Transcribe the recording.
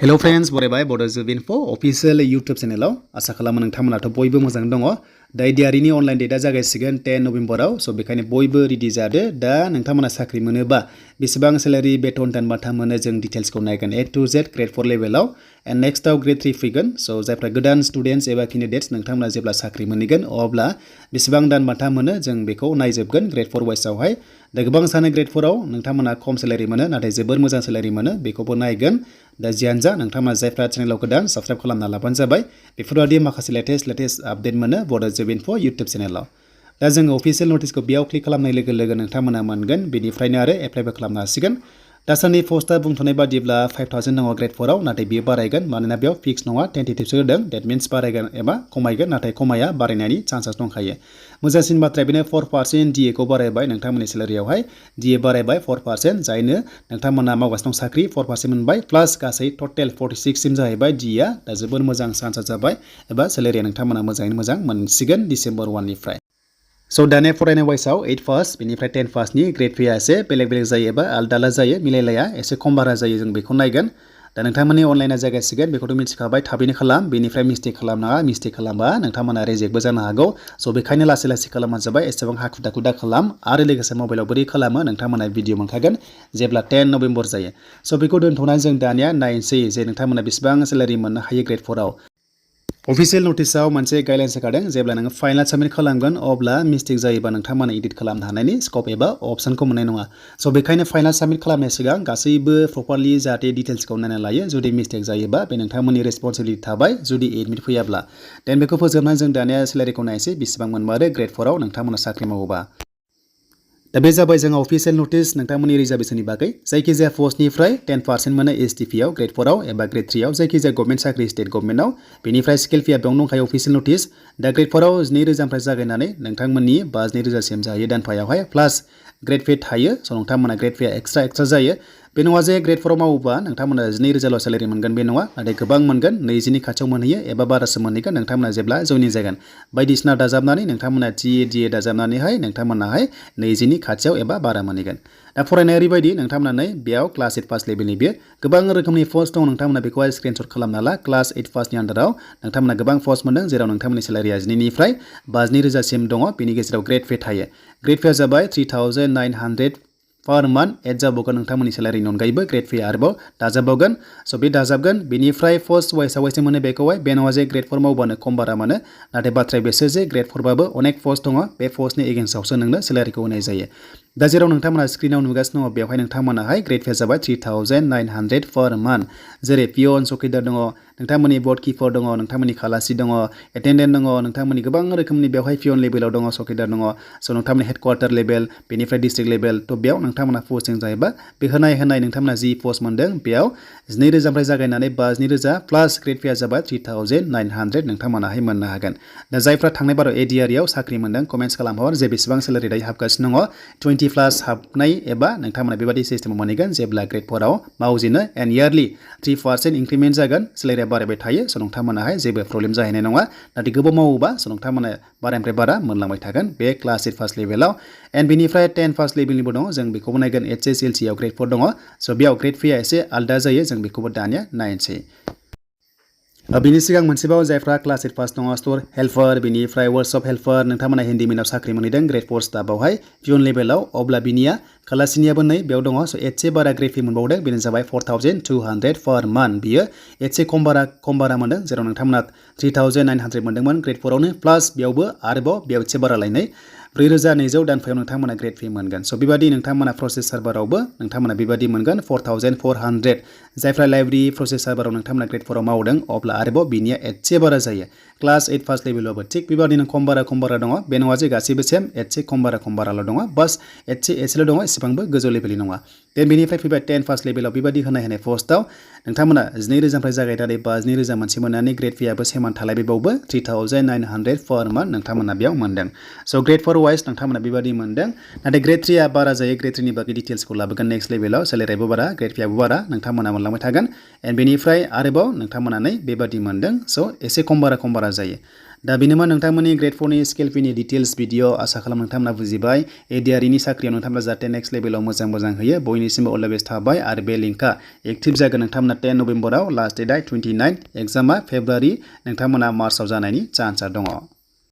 Hello friends, बरायबाय Bodo Gr.4 official YouTube channel आसा खालामो नोंथांमोनाथ' बयबो मोजां दङ दा ADRE अनलाइन डेटआ जागायसिगोन 10 नभेम्बराव स' बेखायनो बयबो रेडि जादो दा नोंथांमोना साख्रि मोनोबा बेसेबां सेलारि बेथन दान बान्था मोनो जों डिटेल्सखौ नायगोन A to Z Grade-4 लेभेलाव एन्ड नेक्स्टआव Grade-3 फैगोन स' जायफ्रा गोदान स्टुडेन्ट्स एबा केन्डिडेट्स नोंथांमोना जेब्ला साख्रि मोनहैगोन अब्ला बेसेबां दान बान्था मोनो जों बेखौ नायजोबगोन Grade-4 वाइसआवहाय दा गोबां सानो Grade-4आव नोंथांमोना खम सेलारि मोनो नाथाय जोबोर मोजां सेलारि मोनो बेखौबो नायगोन दा जियानो जा नोंथांमोना जायफ्रा चेनेलाव गोदान साबस्क्राइब खालामना लाबानो जाबाय बेफोरबायदि माखासे लेटेस्ट आपडेट मोनो Bodo Gr.4 YouTube चेनेलाव दा जोङो अफिसियेल नटिसखौ बेयाव क्लिक खालामनाय लोगो लोगो नोंथांमोना मोनगोन बेनिफ्रायनो आरो एप्लाइबो खालामनो हासिगोन दासान्दि पस्टआ बुंथ'नाय बादिब्ला 5000 दङ Grade-4आव नाथाय बेयो बारायगोन मानोना बेयाव फिक्स नङा टेन्टेटिभसो होदों डेट मिन्स बारायगोन एबा खमायगोन नाथाय खमाया बारायनायनि चान्सेस दंखायो मोजांसिन बाथ्राया बेनो 4% DA खौ बारायबाय नोंथांमोननि सेलारियावहाय DA बारायबाय 4% जायनो नोंथांमोना मावगासिनो दं साख्रि 4% मोनबाय प्लास गासै टटेल 46 सिम जाहैबाय DA दा जोबोर मोजां चान्सेस जाबाय एबा सेलारिया नोंथांमोना मोजाङैनो मोजां मोनसिगोन डिसेम्बर 1 निफ्राय स' दानिया फरायनाय वाइसआव 8 फार्स्ट बेनिफ्राय 10 फार्स्टनि ग्रेड फीआ एसे बेलेग जायो एबा आलदा जायो मिलायलाया एसे खम बारा जायो जों बेखौ नायगोन दा नोंथांमोननि अनलाइना जागायसिगोन बेखौथ' मिथिखाबाय थाबैनो खालाम बेनिफ्राय मिस्टेक खालामनाङा मिस्टेक खालामबा नोंथांमोना रिजेक्टबो जानो हागौ स' बेखायनो लासै खालामबानो जाबाय एसेबां हाखु दाखु दा खालाम आरो लोगोसे मबाइलाव बोरै खालामो नोंथांमोना भिडिअ मोनखागोन जेब्ला 10 नभेम्बर जायो स' बेखौ दोनथ'नानै जों दानिया नायनोसै जे नोंथांमोना बेसेबां सेलारि मोननो हायो Grade-4आव अफिसियेल नटिसआव मोनसे गाइडलाइन्स होखादों जेब्ला नोङो फाइनाल साबमिट खालामगोन अब्ला मिस्टेक जायोबा नोंथांमोना एडिट खालामनो हानायनि स्कप एबा अपसनखौ मोननाय नङा स' बेखायनो फाइनाल साबमिट खालामनाय सिगां गासैबो प्रपारलि जाहाथे डिटेल्सखौ नायना लायो जुदि मिस्टेक जायोबा बे नोंथांमोननि रेसपन्सिबिलिटि थाबाय जुदि एडमिट फैयाब्ला देन बेखौ फोजोबनानै जों दानिया सेलारिखौ नायसै बेसेबां मोनमारो Grade-4आव नोंथांमोना साख्रि मावोबा दा बे जाबाय जोंहा अफिसियेल नटिस नोंथांमोननि रिजार्भेशननि बागै जायखिजाया पस्टनिफ्राय 10% मोनो STPआव Grade-4आव एबा Grade-3आव जायखिजाया गभर्नमेन्ट साख्रि स्टेट गभर्नमेन्टआव बेनिफ्राय स्केल फीआ बेयावनो दंखायो अफिसियेल नटिस दा Grade-4आव 2000निफ्राय जागायनानै नोंथांमोननि 5000सिम जाहैयो दानफायावहाय प्लास ग्रेड फी थायो स' नोंथांमोना ग्रेड फीआ एक्सट्रा जायो बे नङा जे Grade-4आव मावोबा नोंथांमोना 2000ल' सेलारि मोनगोन बे नङा नाथाय गोबां मोनगोन 20नि खाथियाव मोनहैयो एबा बारासो मोनहैगोन नोंथांमोना जेब्ला जयनिं जागोन बायदिसिना दाजाबनानै नोंथांमोना DA दाजाबनानैहाय नोंथांमोनाहाय 20नि खाथियाव एबा बारा मोनहैगोन दा फरायनाया ओरैबायदि नोंथांमोना नै बेयाव क्लास 8 पास लेभेलनि बेयो गोबां रोखोमनि पस्ट दं नोंथांमोना बेखौहाय स्क्रिनशट खालामना ला क्लास 8 पासनि आन्दाराव नोंथांमोना गोबां पस्ट मोनदों जेराव नोंथांमोननि सेलारिया 20निफ्राय 50,000सिम दङ बेनि गेजेराव ग्रेड फी थायो ग्रेड फीआ जाबाय 3900 पर मान्थ एड जाबावगोन नोंथांमोननि सेलारिनि अनगायैबो ग्रेड फी आरोबाव दाजाबबावगोन स' बे दाजाबगोन बेनिफ्राय पस्ट वाइसआव मोनो बेखौहाय बे नङा जे Grade-4 मावबानो खम बारा मोनो नाथाय बाथ्राया बेसो जे Grade-4बाबो अनेक पस्ट दङ बे पस्टनि एगेन्स्टआवसो नोंनो सेलारिखौ होनाय जायो दा जेराव नोंथांमोना स्क्रिनाव नुगासिनो दङ बेवहाय नोंथांमोनाहाय ग्रेड फीआ जाबाय 3900 पर मान्थ जेरै पियन चौकीदार दङ नोंथांमोननि बोर्ड किपर दङ नोंथांमोननि खालासि दङ एटेन्डेन्ट दङ नोंथांमोननि गोबां रोखोमनि बेवहाय पियन लेभेलाव दङ चौकीदार दङ स' नोंथांमोननि हेडक्वार्टार लेभेल बेनिफ्राय डिस्ट्रिक्ट लेभेल थ' बेयाव नोंथांमोना पस्टिं जायोबा बे होनाय नोंथांमोना जि पस्ट मोनदों बेयाव 2000निफ्राय जागायनानै 50,000 प्लास ग्रेड फीआ जाबाय 3900 नोंथांमोनाहाय मोननो हागोन दा जायफ्रा थांनाय बाराव ADREआव साख्रि मोनदों कमेन्ट्स खालामहर जे बेसेबां सेलारि दायो हाबगासिनो दङ 20 प्लास हाबनाय एबा नोंथांमोना बेबायदि सिस्टेमाव मोनहैगोन जेब्ला Grade-4आव मावजेनो एन्ड इयारलि 3% इंक्रिमेन्ट जागोन सेलारिया बारायबाय थायो स' नोंथांमोनाहाय जेबो प्रब्लेम जाहैनाय नङा नाथाय गोबाव मावोबा स' नोंथांमोना बारानिफ्राय बारा मोनलांबाय थागोन बे क्लास 8 फार्स्ट लेभेलाव एन्ड बेनिफ्राय 10 फार्स्ट लेभेलनिबो दङ जों बेखौबो नायगोन HSCLआव Grade-4 दङ स' बेयाव ग्रेड फीआ एसे आलदा जायो जों बेखौबो दानिया नायनोसै बिनि सिगां मोनसेबाव जायफ्रा क्लास 8 पास दङ स्ट'र हेल्पार बेनिफ्राय वर्कशप हेल्पार नोंथांमोना हेन्डिमेनाव साख्रि मोनहैदों Grade-4 स्टाफआवहाय पियन लेभेलाव अब्ला बिनिया खालासिनियाबो नै बेयाव दङ स' एसे बारा ग्रेड फी मोनबावदों बेनो जाबाय 4200 पर मान्थ बियो एसे खम बारा मोनदों जेराव नोंथांमोना 3900 मोनदोंमोन Grade-4आवनो प्लास बेयावबो आरोबाव बेयाव एसे बारा लायनाय 4200 दानफायाव नोंथांमोना ग्रेड फी मोनगोन स' बेबादि नोंथांमोना प्रसेस सार्भारावबो नोंथांमोना बेबादि मोनगोन 4400 जायफ्रा लाइब्रेरि प्रसेस सार्भाराव नोंथांमोना Grade-4आव मावदों अब्ला आरोबाव बिनिया एसे बारा जायो क्लास 8 फार्स्ट लेभेलावबो थिग बेबादिनो खम बारा दङ बे नङा जे गासैबो सेम एसे खम बाराल' दङ बास एसेल' दङ एसेबांबो गोजौ लेभेलनि नङा देन बेनिफ्राय फैबाय 10 फार्स्ट लेभेलाव बेबादि होनाय पस्टआव नोंथांमोना 2000निफ्राय जागायनानै 50,000 मोनसे मोननानै ग्रेड फीआबो सेमान थालायबावबो 3900 पर मान्थ नोंथांमोना बेयाव मोनदों स' Grade-4 वाइस नोंथांमोना बेबादि मोनदों नाथाय Grade-3आ बारा जायो Grade-3नि बागै डिटेल्सखौ लाबोगोन नेक्स्ट लेभेलाव सेलारियाबो बारा ग्रेड फीआबो बारा नोंथांमोना मोनलांबाय थागोन एन्ड बेनिफ्राय आरोबाव नोंथांमोना नै बेबादि मोनदों स' एसे खम बारा जायो दा बेनोमा नोंथांमोननि ग्रेड 4 नि स्केल फीनि डिटेल्स भिडिअ आसा खालाम नोंथांमोना बुजिबाय ADRE नि साख्रियाव नोंथांमोना जाहाथे नेक्स्ट लेभेलाव मोजां होयो बयनिसिमबो अल द बेस्ट थाबाय आरो बे लिंकआ एक्टिभ जागोन नोंथांमोना 10 नभेम्बराव लास्ट डेटआ 29 एग्जामा फेब्रुवारि नोंथांमोना मार्चआव जानायनि चान्सआ दङ।